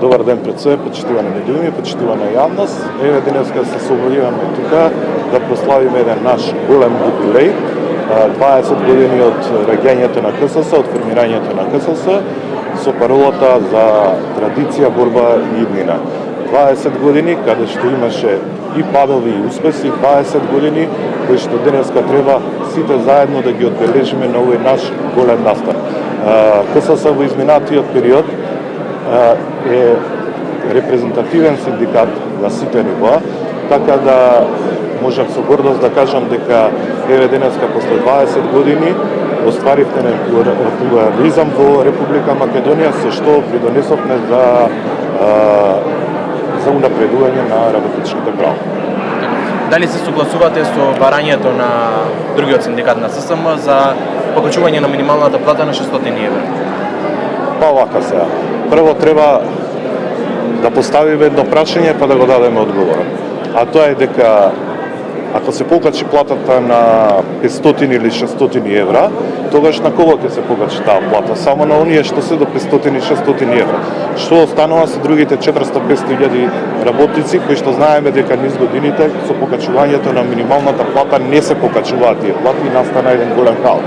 Добар ден пред све, почитувани медиуми, почитувана јавност. Еве денеска се собориваме тука да прославиме еден наш голем јубилеј, 20 години од раѓањето на КСС, од формирањето на КСС, со паролата за традиција, борба и иднина. 20 години каде што имаше и падови и успеси, 20 години кои што денеска треба сите заедно да ги одбележиме на овој наш голем настан. КСС во изминатиот период е репрезентативен синдикат на сите нивоа, така да можам со гордост да кажам дека еве денеска после 20 години остваривме плурализам во Република Македонија, со што придонесовме за унапредување на работничките права. Дали се согласувате со барањето на другиот синдикат на ССМ за покачување на минималната плата на 600 евра? Па вака сега. Прво треба да поставиме едно прашање па да го дадеме одговорот. А тоа е дека ако се покачи платата на 500 или 600 евра, тогаш на кого ќе се покачи таа плата? Само на оние што се до 500 и 600 евра. Што останува со другите 400-500 работници кои што знаеме дека низ годините со покачувањето на минималната плата не се покачуваат тие плати и настана еден голем хаос.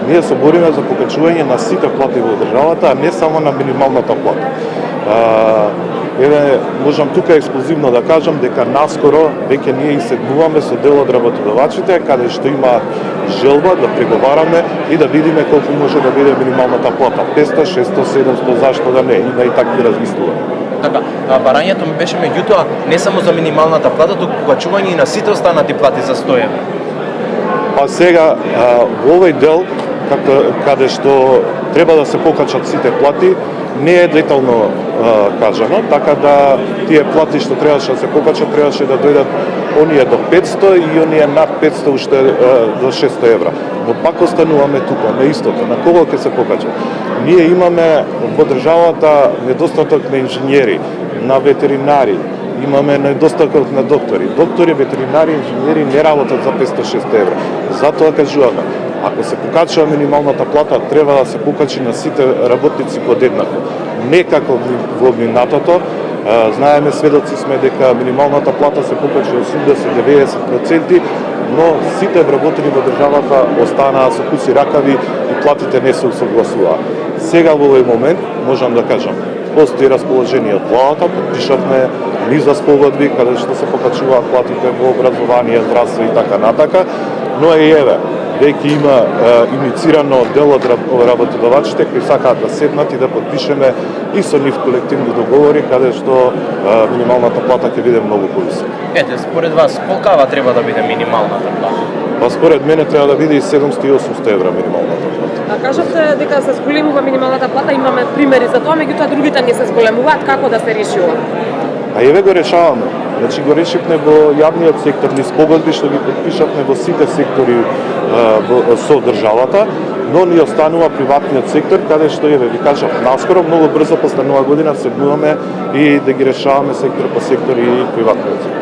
Ние се бориме за покачување на сите плати во државата, а не само на минималната плата. Еве, можам тука ексклузивно да кажам дека наскоро веќе ние и седнуваме со дел од работодавачите, каде што има желба да преговараме и да видиме колку може да биде минималната плата. 500, 600, 700, зашто да не? Има и такви размислувања. Така, барањето ми беше меѓутоа не само за минималната плата, туку покачување и на сите останати плати за 100 евра. Па сега, во овој дел, каде што треба да се покачат сите плати, не е детално кажано, така да тие плати што требаше да се покачат, требаше да дојдат оние до 500 и оние над 500 уште до 600 евра. Но пак остануваме тука, на истото, на кого ќе се покачат. Ние имаме во државата недостаток на инженери, на ветеринари, имаме недостаток на доктори. Доктори, ветеринари, инженери не работат за 500-600 евра. Затоа кажуваме, ако се покачува минималната плата, треба да се покачи на сите работници подеднакво. Не како во минатото, знаеме, сведоци сме дека минималната плата се покачи 80-90%, но сите вработени во државата останаа со куси ракави и платите не се усогласуваа. Сега во овој момент можам да кажам, постои расположение од владата, подпишавме низа спогодби каде што се покачуваат платите во образование, здравство и така натака, но и еве, веќе има иницирано дел од работодавачите кои сакаат да седнат и да подпишеме и со нив колективни договори каде што минималната плата ќе биде многу повисока. Ете, според вас, колкава треба да биде минималната плата? Па според мене треба да биде и 700 и 800 евра минималната плата. Кажавте дека се зголемува минималната плата, имаме примери за тоа, меѓутоа другите не се зголемуваат, како да се реши ова? А еве го решаваме. Значи го решивме во јавниот сектор низ спогодби што ги подпишавме во сите сектори со државата, но ни останува приватниот сектор, каде што еве ви кажав наскоро, многу брзо после нова година седнуваме и да ги решаваме сектор по сектор и приватниот сектор.